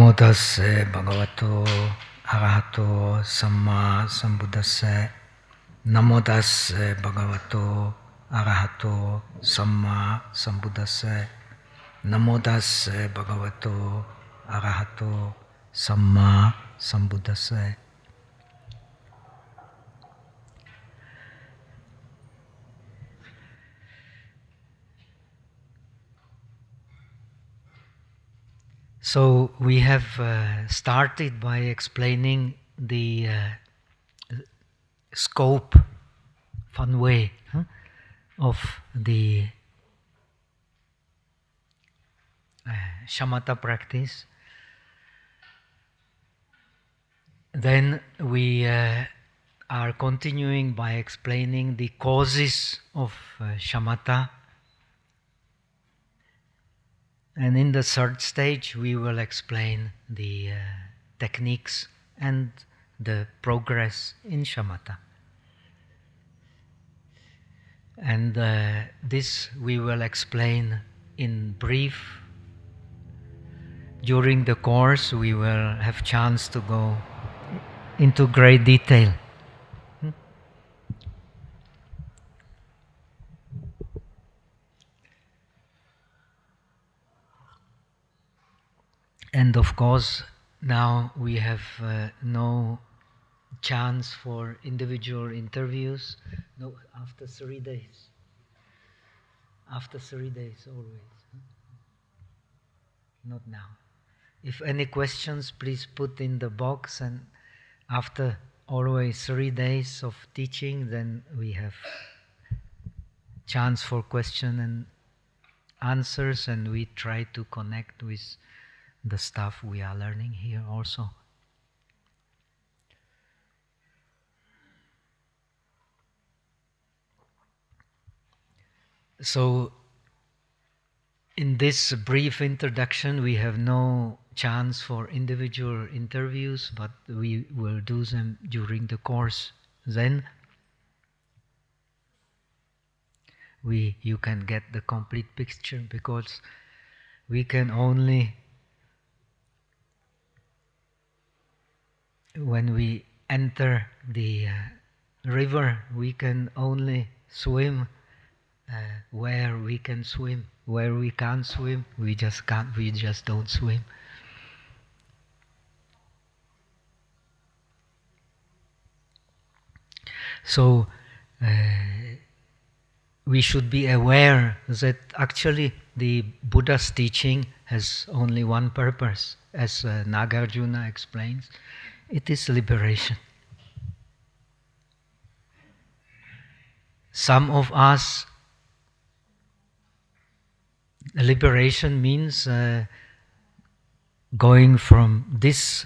Namo tassa bhagavato arahato samma sambuddhassa. Namo tassa bhagavato arahato samma sambuddhassa. Namo tassa bhagavato arahato samma sambuddhassa. So we have started by explaining the scope, fun way, of the Shamatha practice. Then we are continuing by explaining the causes of Shamatha. And in the third stage, we will explain the techniques and the progress in Shamatha. And this we will explain in brief. During the course, we will have chance to go into great detail. And of course, now we have no chance for individual interviews. No, after 3 days. After 3 days, always. Not now. If any questions, please put in the box, and after always 3 days of teaching, then we have chance for question and answers, and we try to connect with the stuff we are learning here also. So, in this brief introduction, we have no chance for individual interviews, but we will do them during the course. Then you can get the complete picture, because we can only, when we enter the river, we can only swim where we can swim. Where we can't swim, we just can't, we just don't swim. So we should be aware that actually the Buddha's teaching has only one purpose, as Nagarjuna explains. It is liberation. Some of us, liberation means going from this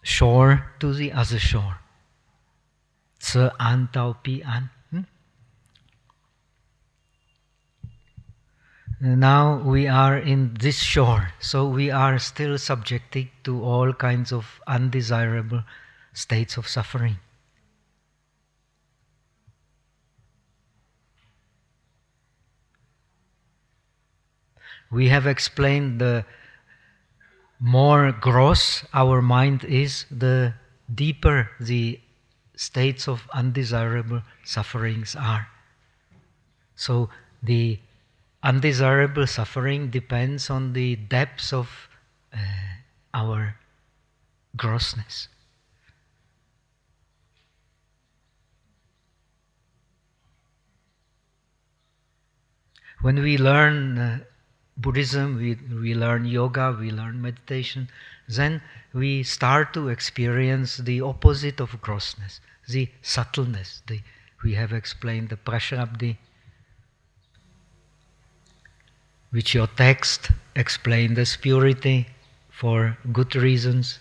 shore to the other shore. Sa an tao pi an. Now we are in this shore, so we are still subjected to all kinds of undesirable states of suffering. We have explained, the more gross our mind is, the deeper the states of undesirable sufferings are. So the undesirable suffering depends on the depths of our grossness. When we learn Buddhism, we learn yoga, we learn meditation, then we start to experience the opposite of grossness, the subtleness. We have explained the prashrabdhi, which your text explained as purity for good reasons.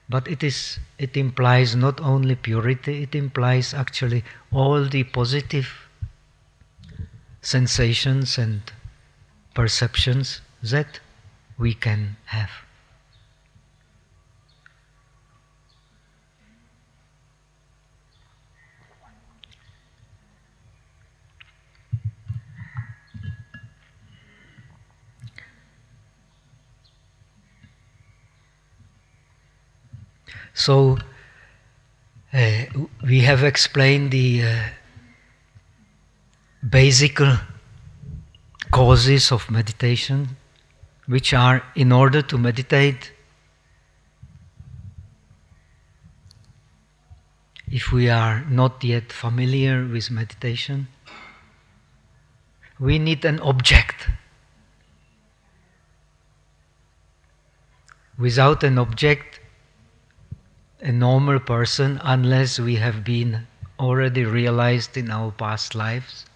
But it implies not only purity, it implies actually all the positive sensations and perceptions that we can have. So we have explained the basic causes of meditation, which are, in order to meditate, if we are not yet familiar with meditation, we need an object. Without an object, a normal person, unless we have been already realized in our past lives,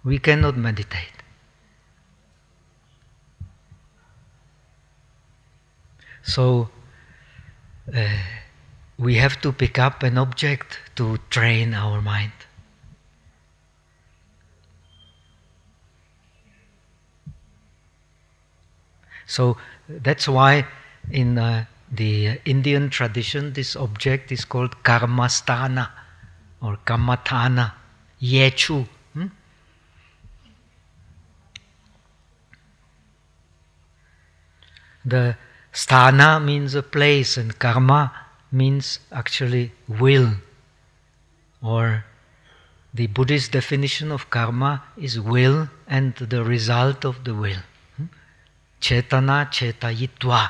we cannot meditate. So we have to pick up an object to train our mind. So that's why in the Indian tradition this object is called karmasthana or kamathana, yechu. The sthana means a place and karma means actually will, or the Buddhist definition of karma is will and the result of the will. Chetana chetayitva.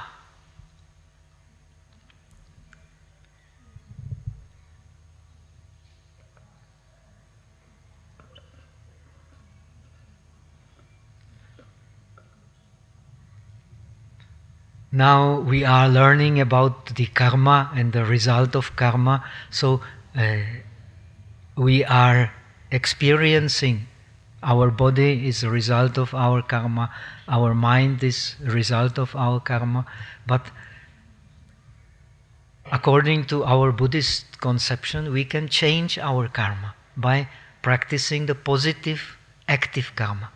Now we are learning about the karma and the result of karma, so we are experiencing our body is a result of our karma, our mind is a result of our karma, but according to our Buddhist conception, we can change our karma by practicing the positive, active karma.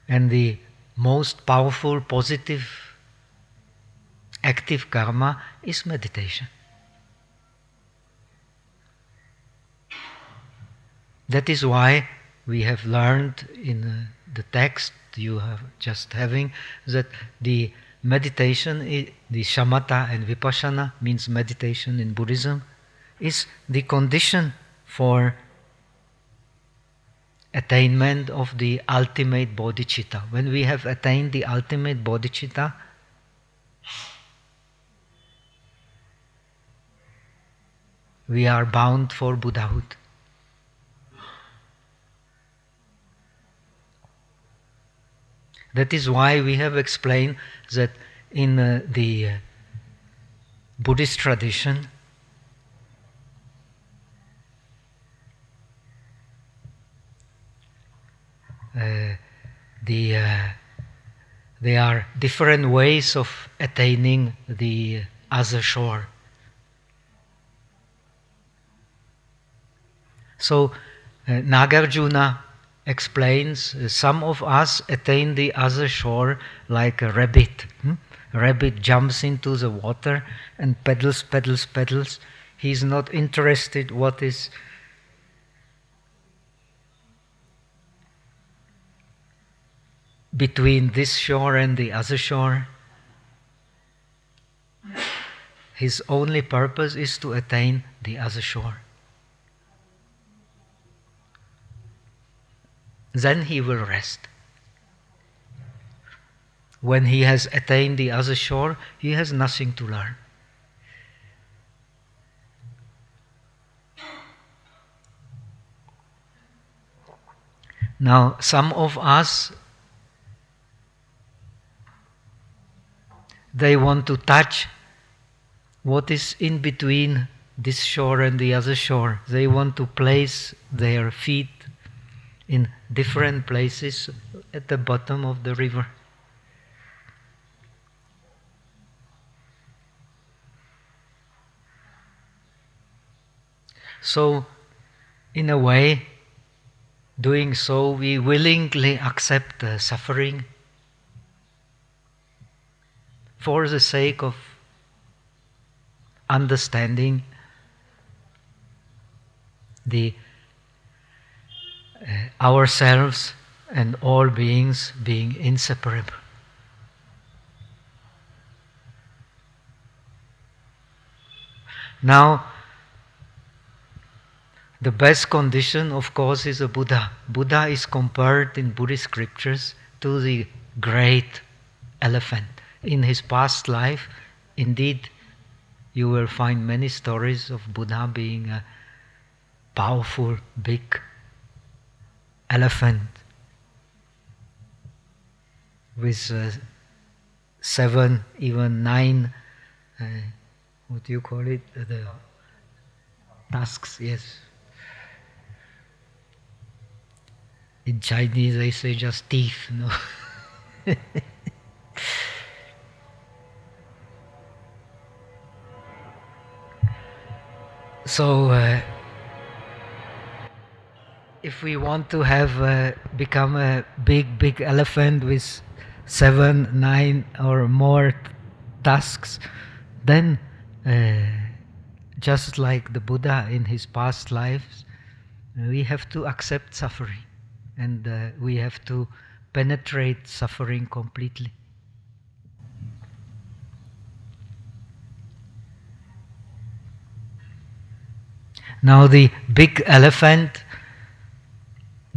And the most powerful, positive, active karma is meditation. That is why we have learned in the text you have just having that the meditation, the shamatha and vipassana means meditation in Buddhism, is the condition for attainment of the ultimate bodhicitta. When we have attained the ultimate bodhicitta, we are bound for Buddhahood. That is why we have explained that in the Buddhist tradition, there are different ways of attaining the other shore. So Nagarjuna explains some of us attain the other shore like a rabbit. A rabbit jumps into the water and pedals. He is not interested what is between this shore and the other shore. His only purpose is to attain the other shore. Then he will rest. When he has attained the other shore, he has nothing to learn. Now, some of us, they want to touch what is in between this shore and the other shore. They want to place their feet in different places at the bottom of the river. So, in a way, doing so, we willingly accept the suffering for the sake of understanding the ourselves and all beings being inseparable. Now, the best condition, of course, is a Buddha. Buddha is compared in Buddhist scriptures to the great elephant. In his past life, indeed, you will find many stories of Buddha being a powerful, big elephant with 7, even 9, what do you call it? The tusks, yes. In Chinese they say just teeth, no? So, if we want to have become a big elephant with 7, 9 or more tusks, then just like the Buddha in his past lives, we have to accept suffering, and we have to penetrate suffering completely. Now the big elephant,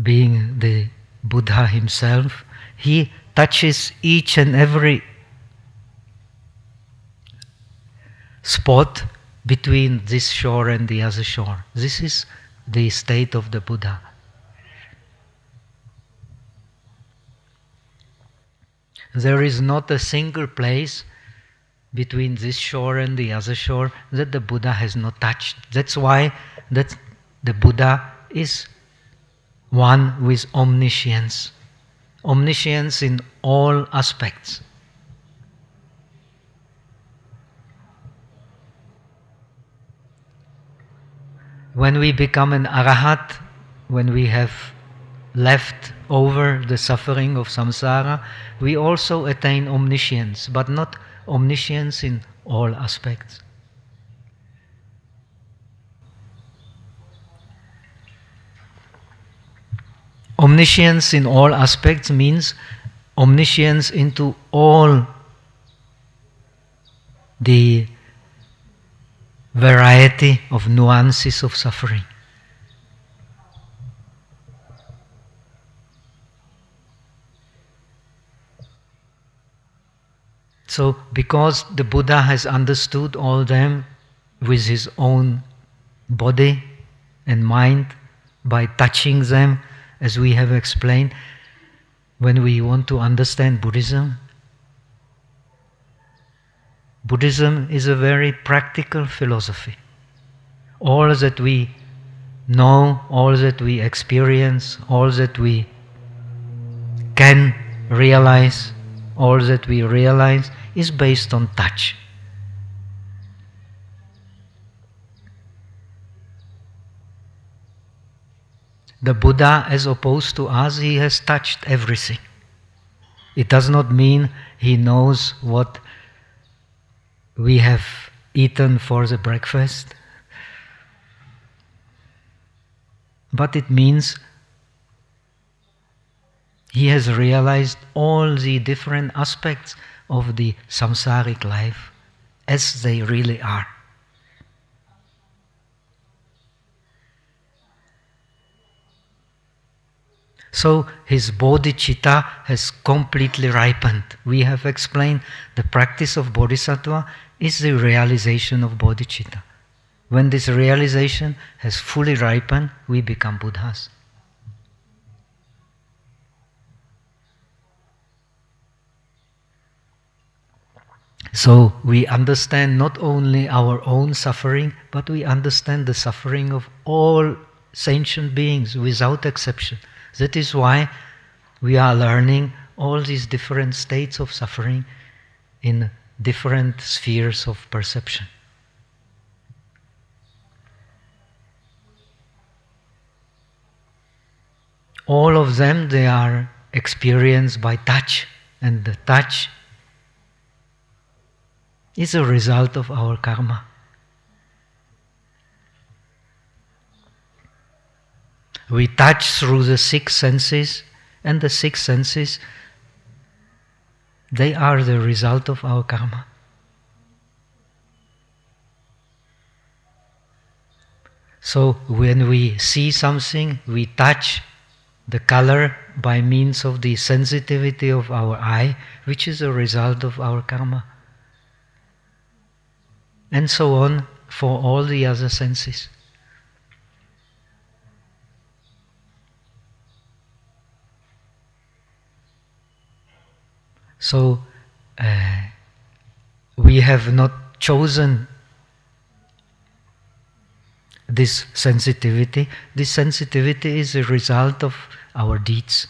being the Buddha himself, he touches each and every spot between this shore and the other shore. This is the state of the Buddha. There is not a single place between this shore and the other shore that the Buddha has not touched. That's why the Buddha is one with omniscience. Omniscience in all aspects. When we become an arahat, when we have left over the suffering of samsara, we also attain omniscience, but not omniscience in all aspects. Omniscience in all aspects means omniscience into all the variety of nuances of suffering. So, because the Buddha has understood all them with his own body and mind, by touching them, as we have explained, when we want to understand Buddhism, Buddhism is a very practical philosophy. All that we know, all that we experience, all that we can realize, all that we realize is based on touch. The Buddha, as opposed to us, he has touched everything. It does not mean he knows what we have eaten for the breakfast, but it means he has realized all the different aspects of the samsaric life as they really are. So his bodhicitta has completely ripened. We have explained the practice of bodhisattva is the realization of bodhicitta. When this realization has fully ripened, we become Buddhas. So we understand not only our own suffering, but we understand the suffering of all sentient beings without exception. That is why we are learning all these different states of suffering in different spheres of perception. All of them, they are experienced by touch, and the touch is a result of our karma. We touch through the six senses, and the six senses, they are the result of our karma. So when we see something, we touch the color by means of the sensitivity of our eye, which is a result of our karma. And so on for all the other senses. So we have not chosen this sensitivity. This sensitivity is a result of our deeds.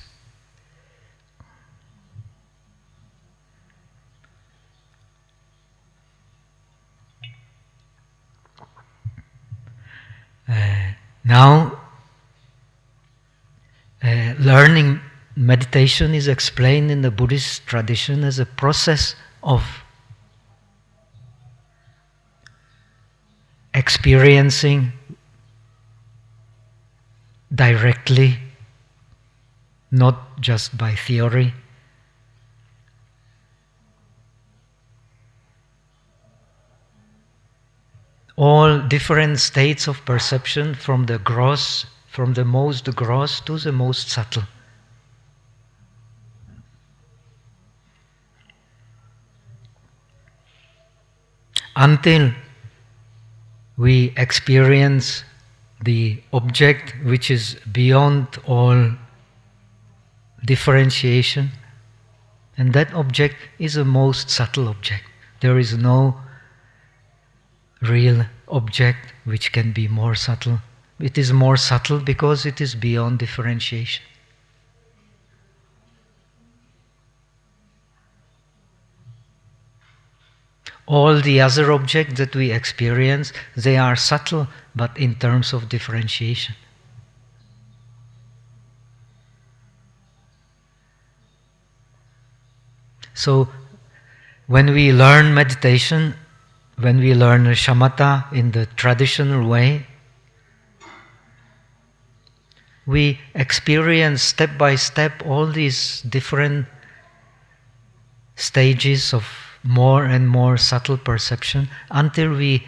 Now, learning meditation is explained in the Buddhist tradition as a process of experiencing directly, not just by theory, all different states of perception from the most gross to the most subtle. Until we experience the object which is beyond all differentiation, and that object is a most subtle object. There is no real object which can be more subtle. It is more subtle because it is beyond differentiation. All the other objects that we experience, they are subtle, but in terms of differentiation. So, when we learn meditation, when we learn Shamatha in the traditional way, we experience step by step all these different stages of more and more subtle perception until we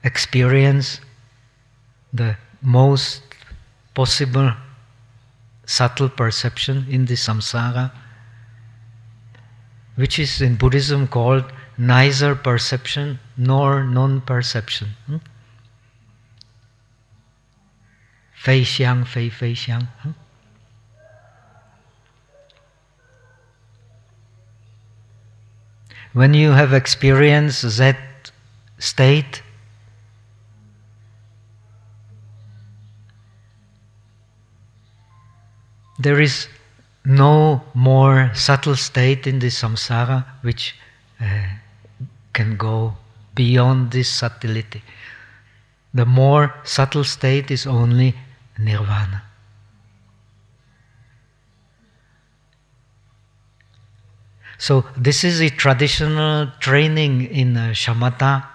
experience the most possible subtle perception in the samsara, which is in Buddhism called neither perception nor non-perception. Fei xiang, fei fei xiang. When you have experienced that state, there is no more subtle state in the samsara which can go beyond this subtlety. The more subtle state is only nirvana. So this is a traditional training in Shamatha.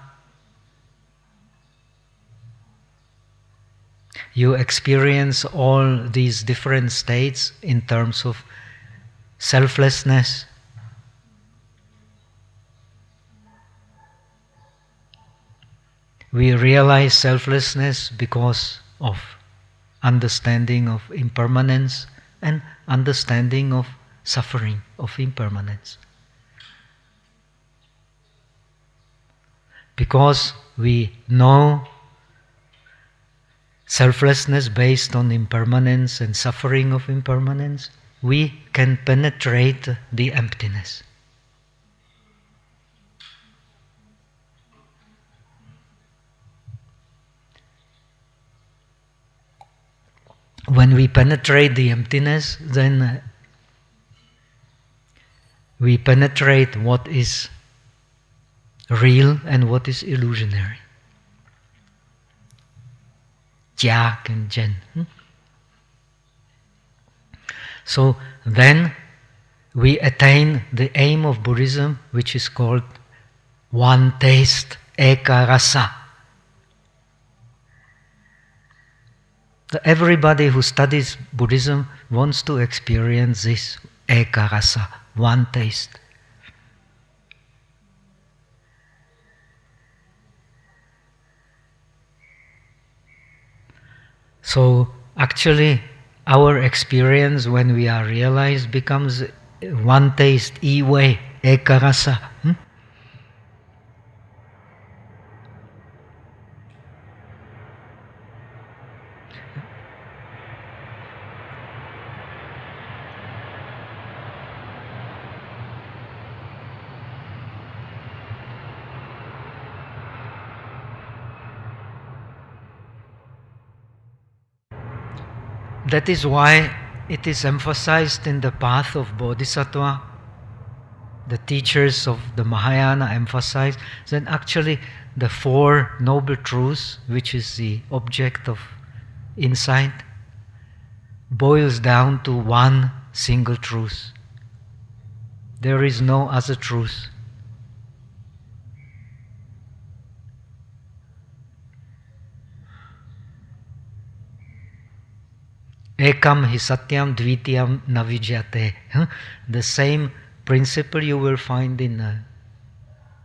You experience all these different states in terms of selflessness, we realize selflessness because of understanding of impermanence and understanding of suffering, of impermanence. Because we know selflessness based on impermanence and suffering of impermanence, we can penetrate the emptiness. When we penetrate the emptiness, then we penetrate what is real and what is illusionary. Jia and Jen. So then we attain the aim of Buddhism, which is called one taste, eka rasa. Everybody who studies Buddhism wants to experience this eka rasa, one taste. So actually our experience when we are realized becomes one taste, I-way, eka rasa. That is why it is emphasized in the path of Bodhisattva. The teachers of the Mahayana emphasize that actually the Four Noble Truths, which is the object of insight, boils down to one single truth. There is no other truth. Ekam hi satyam dvitiyam navijyate. The same principle you will find in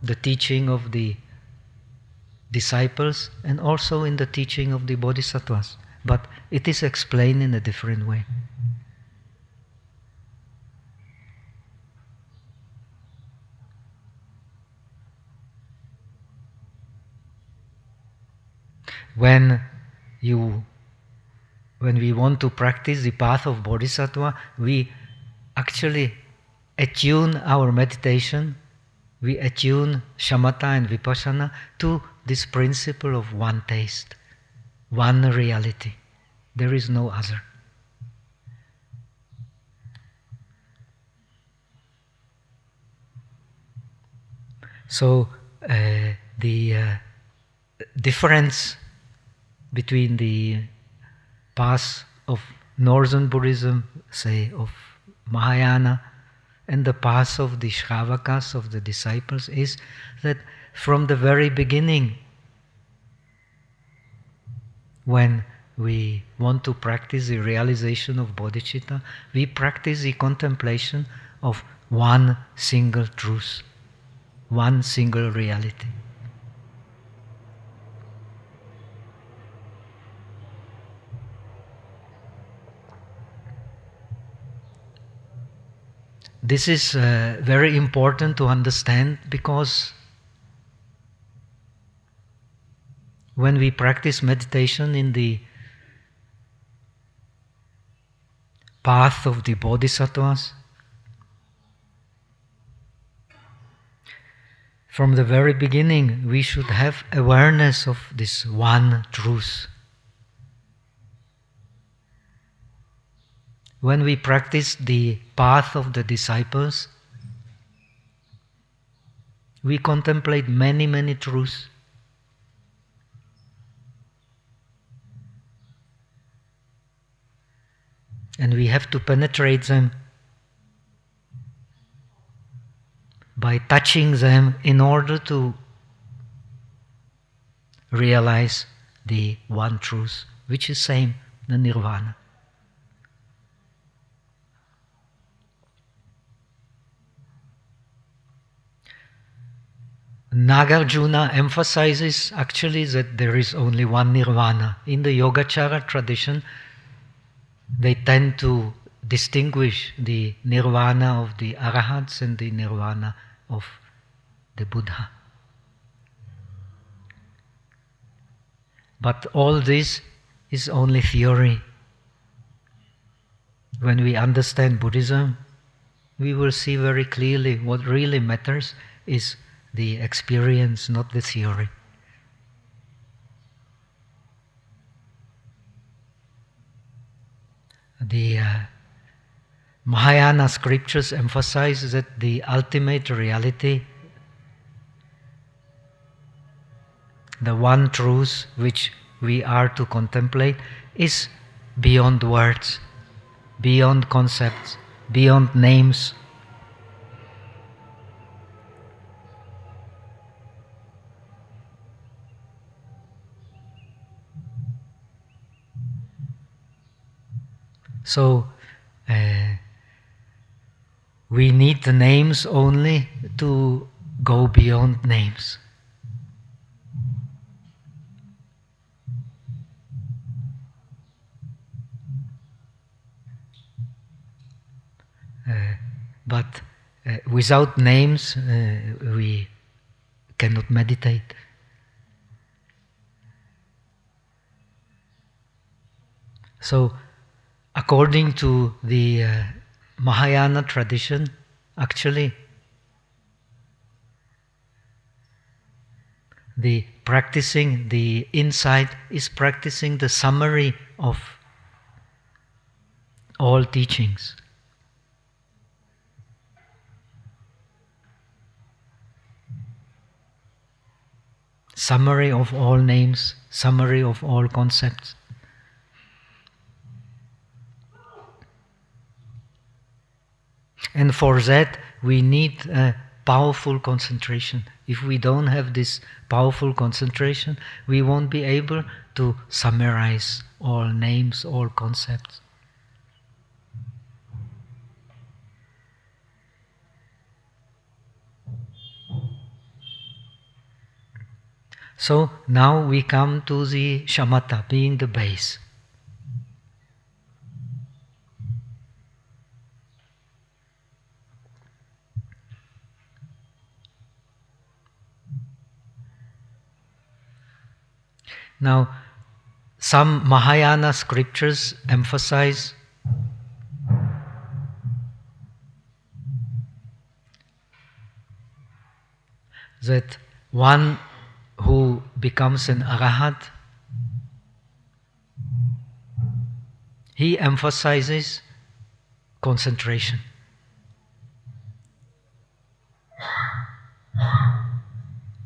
the teaching of the disciples and also in the teaching of the bodhisattvas. But it is explained in a different way. When we want to practice the path of bodhisattva, we actually attune our meditation, we attune shamatha and vipassana to this principle of one taste, one reality. There is no other. So the difference between the path of Northern Buddhism, say of Mahayana, and the path of the Shravakas, of the disciples, is that from the very beginning, when we want to practice the realization of bodhicitta, we practice the contemplation of one single truth, one single reality. This is very important to understand, because when we practice meditation in the path of the bodhisattvas, from the very beginning we should have awareness of this one truth. When we practice the path of the disciples, we contemplate many, many truths. And we have to penetrate them by touching them in order to realize the one truth, which is same, the nirvana. Nagarjuna emphasizes actually that there is only one nirvana. In the Yogacara tradition, they tend to distinguish the nirvana of the arahats and the nirvana of the Buddha. But all this is only theory. When we understand Buddhism, we will see very clearly what really matters is the experience, not the theory. The Mahayana scriptures emphasize that the ultimate reality, the one truth which we are to contemplate, is beyond words, beyond concepts, beyond names. So we need the names only to go beyond names. But without names, we cannot meditate. So, according to the Mahayana tradition, actually, the practicing, the insight is practicing the summary of all teachings. Summary of all names, summary of all concepts. And for that, we need a powerful concentration. If we don't have this powerful concentration, we won't be able to summarize all names, all concepts. So now we come to the shamatha, being the base. Now, some Mahayana scriptures emphasize that one who becomes an arahat, he emphasizes concentration.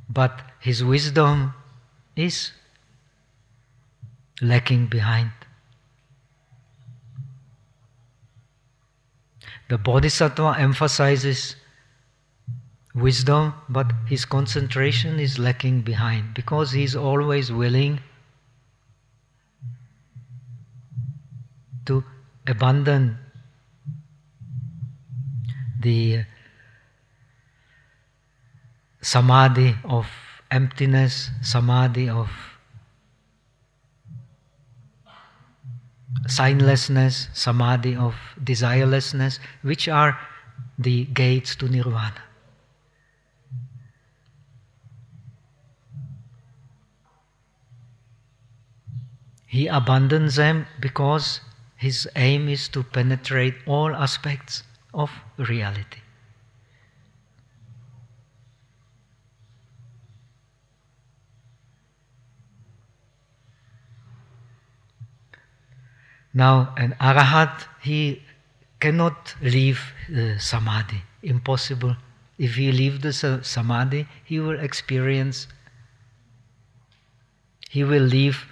But his wisdom is lacking behind. The Bodhisattva emphasizes wisdom, but his concentration is lacking behind because he is always willing to abandon the samadhi of emptiness, samadhi of signlessness, samadhi of desirelessness, which are the gates to nirvana. He abandons them because his aim is to penetrate all aspects of reality. Now, an arahat, he cannot leave samadhi. Impossible. If he leaves the samadhi, he will leave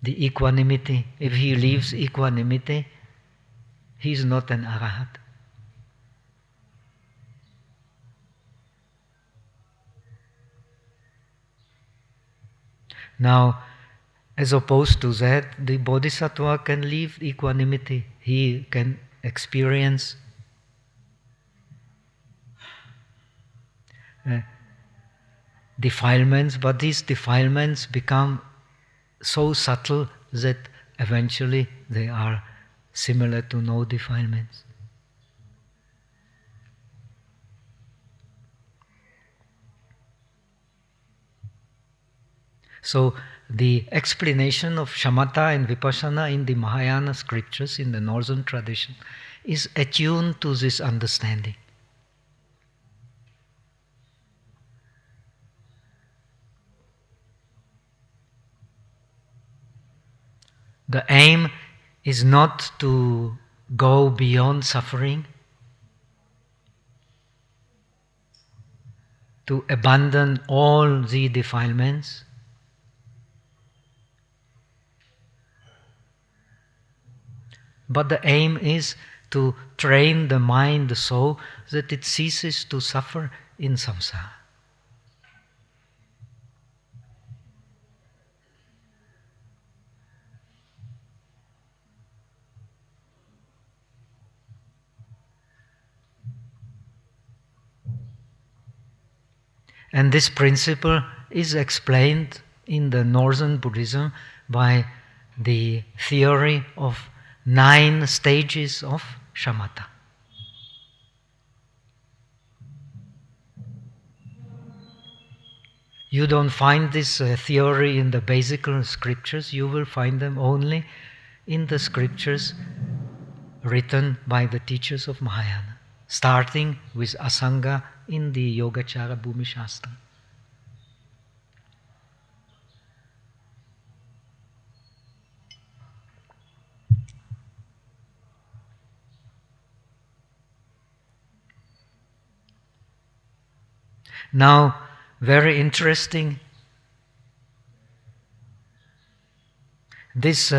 the equanimity. If he leaves equanimity, he is not an arahat. Now, as opposed to that, the bodhisattva can leave equanimity. He can experience defilements, but these defilements become so subtle that eventually they are similar to no defilements. So the explanation of shamatha and vipassana in the Mahayana scriptures, in the northern tradition, is attuned to this understanding. The aim is not to go beyond suffering, to abandon all the defilements, but the aim is to train the mind, the soul, that it ceases to suffer in samsara. And this principle is explained in the Northern Buddhism by the theory of 9 stages of Shamatha. You don't find this theory in the basic scriptures, you will find them only in the scriptures written by the teachers of Mahayana, starting with Asanga in the Yogacara Bhumi Shastra. Now, very interesting, this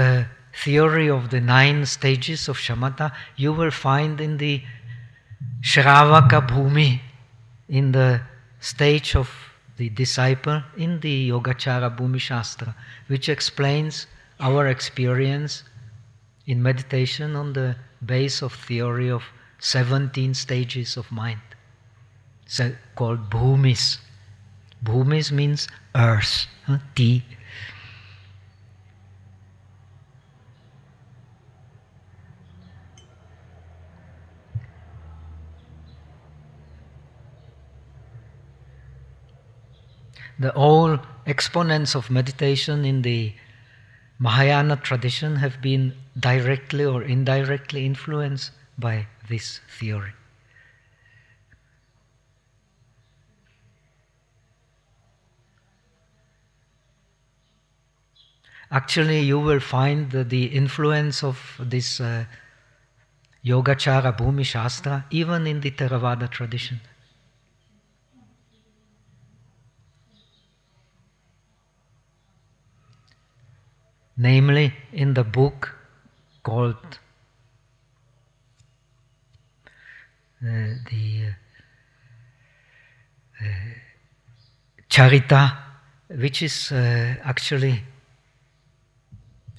theory of the 9 stages of Shamatha you will find in the Shravaka Bhumi, in the stage of the disciple in the Yogacara Bhumi Shastra, which explains our experience in meditation on the base of theory of 17 stages of mind, called Bhumis. Bhumis means earth, T. The all exponents of meditation in the Mahayana tradition have been directly or indirectly influenced by this theory. Actually, you will find the influence of this Yogacara Bhumi Shastra even in the Theravada tradition. Namely, in the book called the Charita, which is actually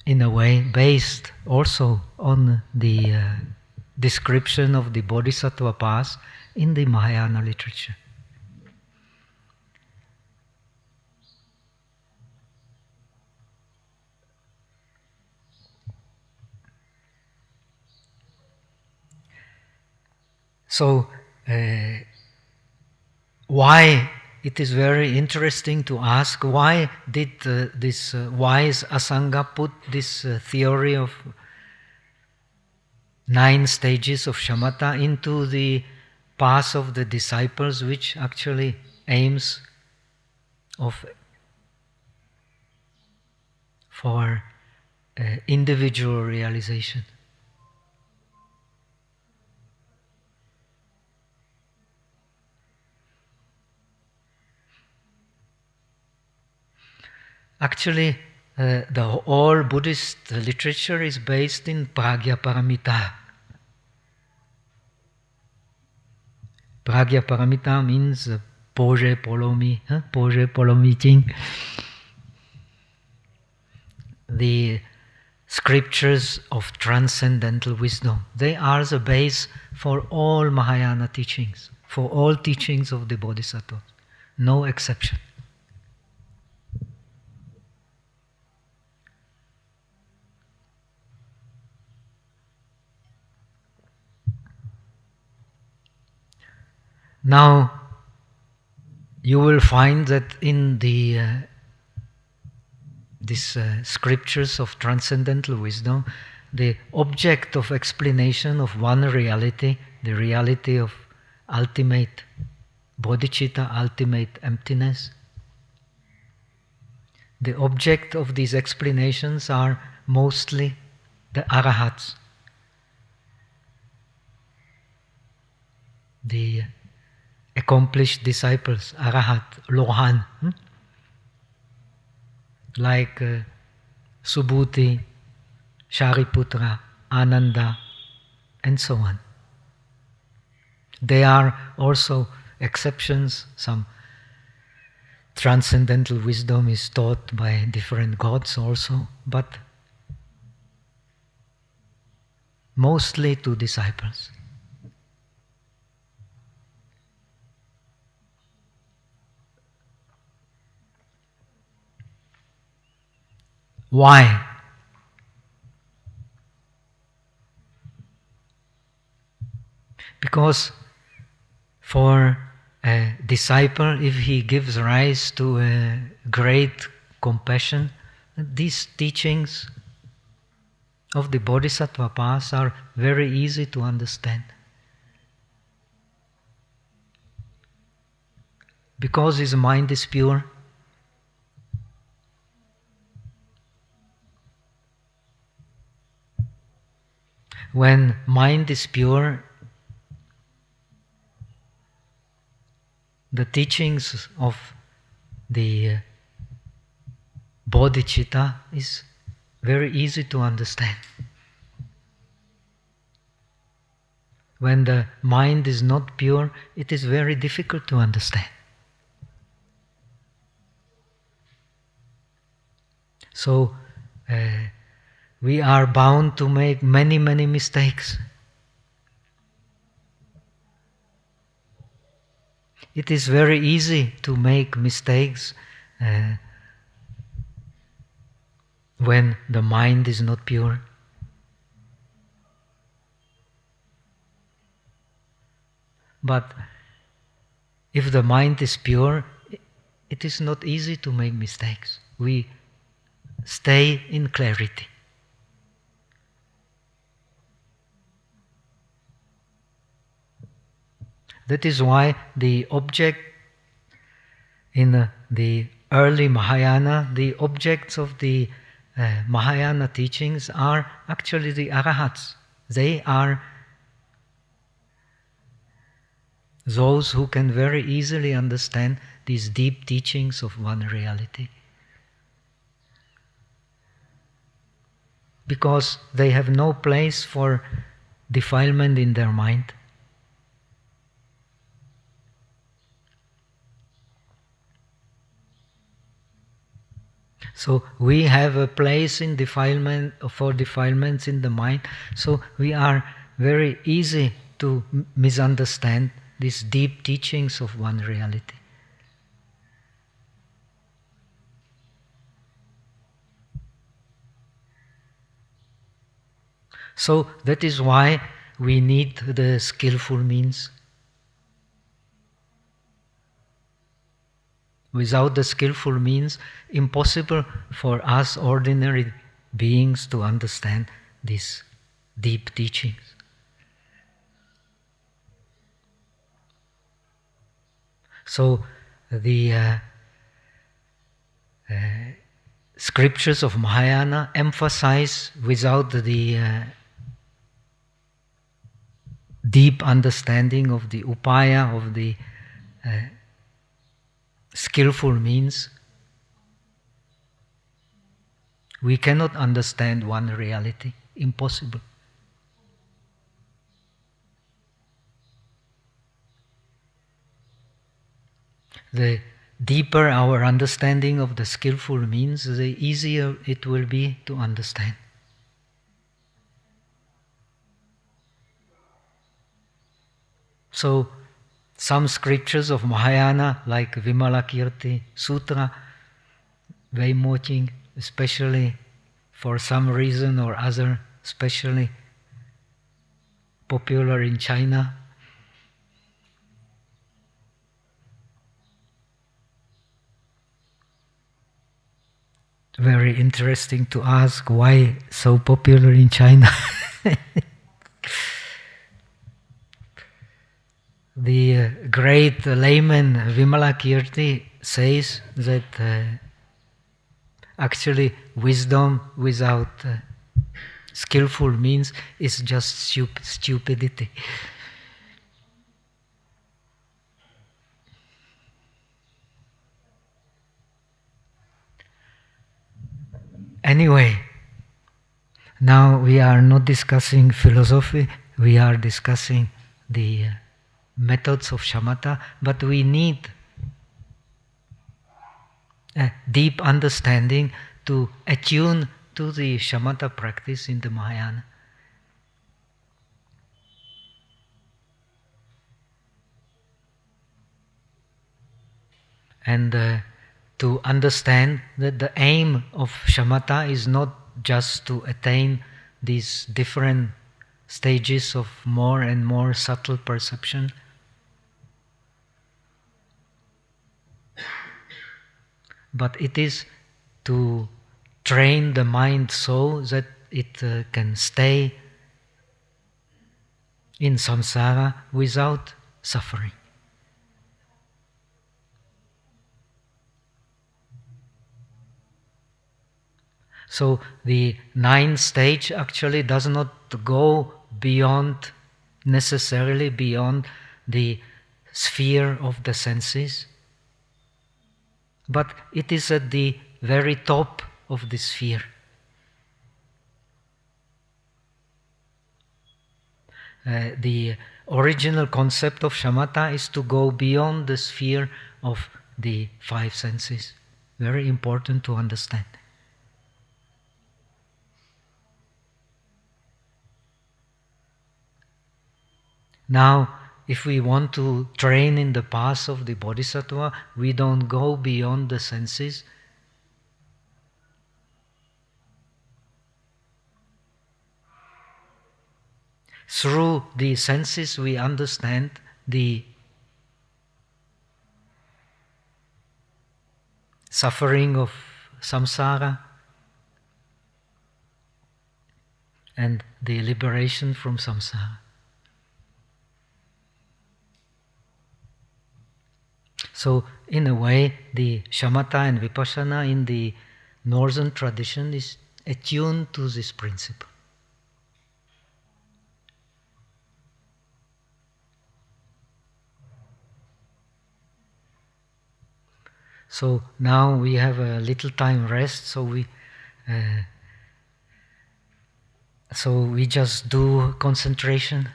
in a way based also on the description of the Bodhisattva path in the Mahayana literature. So, why it is very interesting to ask, why did this wise Asanga put this theory of 9 stages of Shamatha into the path of the disciples, which actually aims for individual realization? Actually, the whole Buddhist literature is based in Pragya Paramita. Pragya Paramita means Poje Polomi, Poje Polomi Ching. The scriptures of transcendental wisdom. They are the base for all Mahayana teachings, for all teachings of the Bodhisattvas, no exception. Now, you will find that in the these scriptures of transcendental wisdom, the object of explanation of one reality, the reality of ultimate bodhicitta, ultimate emptiness, the object of these explanations are mostly the arahats, the accomplished disciples, arahat, lohan, like Subhuti, Shariputra, Ananda, and so on. There are also exceptions. Some transcendental wisdom is taught by different gods also, but mostly to disciples. Why? Because for a disciple, if he gives rise to a great compassion, these teachings of the Bodhisattva path are very easy to understand. Because his mind is pure, when mind is pure, the teachings of the bodhicitta is very easy to understand. When the mind is not pure, it is very difficult to understand. So we are bound to make many, many mistakes. It is very easy to make mistakes when the mind is not pure. But if the mind is pure, it is not easy to make mistakes. We stay in clarity. That is why the object in the early Mahayana, the objects of the Mahayana teachings are actually the arahats. They are those who can very easily understand these deep teachings of one reality. Because they have no place for defilement in their mind. So we have a place in defilement for defilements in the mind. So we are very easy to misunderstand these deep teachings of one reality. So that is why we need the skillful means. Without the skillful means, impossible for us ordinary beings to understand these deep teachings. So the scriptures of Mahayana emphasize, without the deep understanding of the upaya, of the skillful means, we cannot understand one reality. Impossible. The deeper our understanding of the skillful means, the easier it will be to understand. So, some scriptures of Mahayana, like Vimalakirti Sutra, Vaimoching, especially for some reason or other, especially popular in China. Very interesting to ask why so popular in China. The great layman Vimalakirti says that actually wisdom without skillful means is just stupidity. Anyway, now we are not discussing philosophy, we are discussing the methods of shamatha, but we need a deep understanding to attune to the shamatha practice in the Mahayana. And to understand that the aim of shamatha is not just to attain these different stages of more and more subtle perception, but it is to train the mind so that it can stay in samsara without suffering. So the ninth stage actually does not go necessarily beyond the sphere of the senses, but it is at the very top of the sphere. The original concept of shamatha is to go beyond the sphere of the five senses. Very important to understand. Now, if we want to train in the path of the bodhisattva, we don't go beyond the senses. Through the senses we understand the suffering of samsara and the liberation from samsara. So, in a way, the shamatha and vipassana in the northern tradition is attuned to this principle. So now we have a little time rest, so we just do concentration.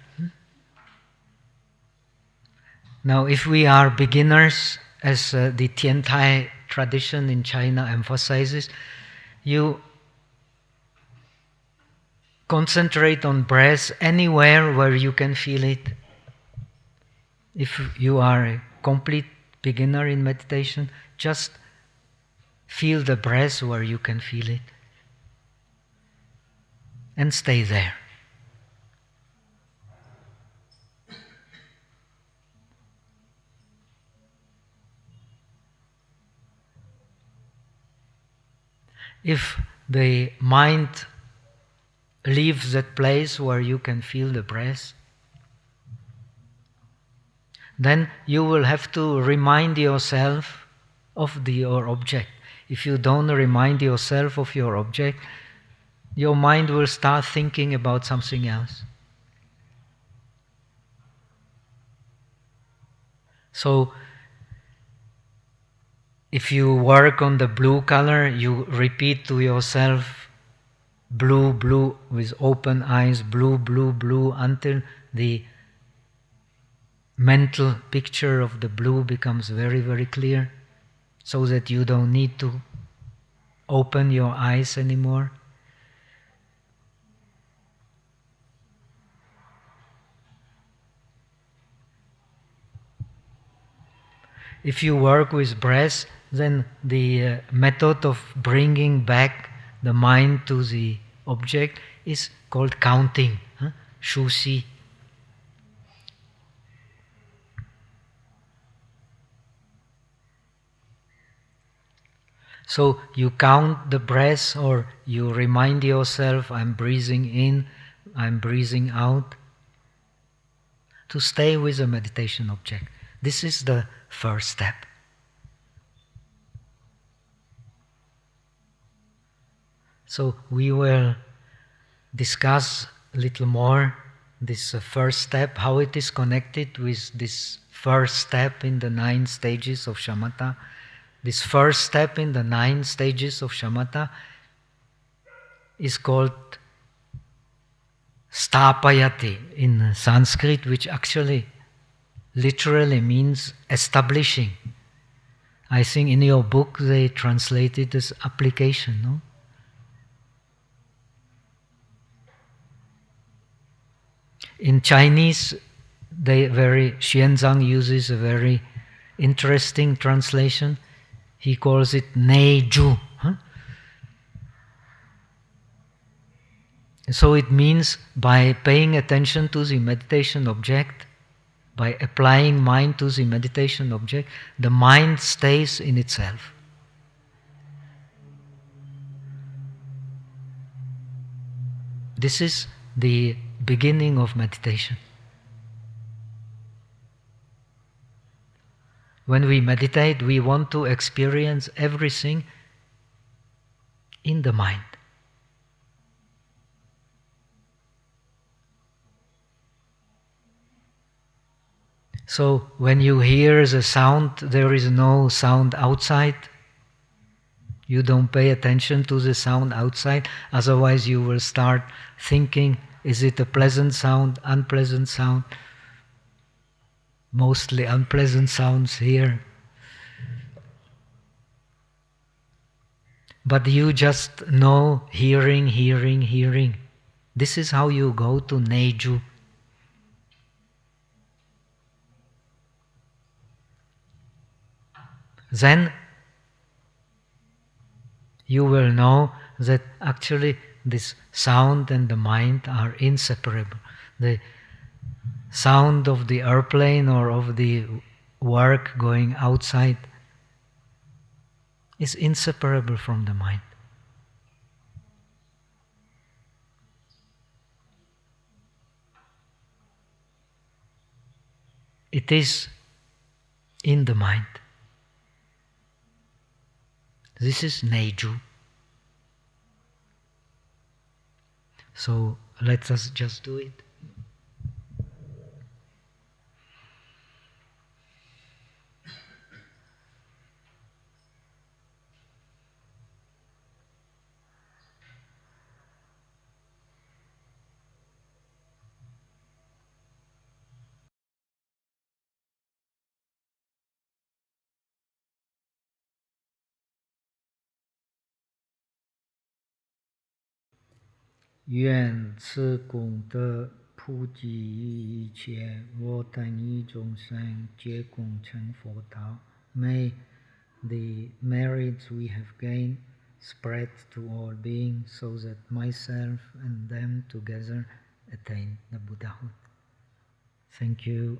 Now, if we are beginners, as the Tiantai tradition in China emphasizes, you concentrate on breath anywhere where you can feel it. If you are a complete beginner in meditation, just feel the breath where you can feel it and stay there. If the mind leaves that place where you can feel the breath, then you will have to remind yourself of your object. If you don't remind yourself of your object, your mind will start thinking about something else. So, if you work on the blue color, you repeat to yourself, blue, blue, with open eyes, blue, blue, blue, until the mental picture of the blue becomes very, very clear, so that you don't need to open your eyes anymore. If you work with breath, then the method of bringing back the mind to the object is called counting, shusi. So you count the breath, or you remind yourself, I'm breathing in, I'm breathing out, to stay with the meditation object. This is the first step. So we will discuss a little more this first step, how it is connected with this first step in the 9 stages of shamatha. This first step in the 9 stages of shamatha is called sthapayati in Sanskrit, which actually literally means establishing. I think in your book they translate it as application, no? In Chinese, Xuanzang uses a very interesting translation. He calls it Neju. Huh? So it means by paying attention to the meditation object, by applying mind to the meditation object, the mind stays in itself. This is the beginning of meditation. When we meditate, we want to experience everything in the mind. So when you hear the sound, there is no sound outside. You don't pay attention to the sound outside, otherwise you will start thinking, is it a pleasant sound, unpleasant sound? Mostly unpleasant sounds here. But you just know hearing, hearing, hearing. This is how you go to Neju. Then you will know that actually this sound and the mind are inseparable. The sound of the airplane or of the work going outside is inseparable from the mind. It is in the mind. This is Neju. So let us just do it. May the merits we have gained spread to all beings so that myself and them together attain the Buddhahood. Thank you.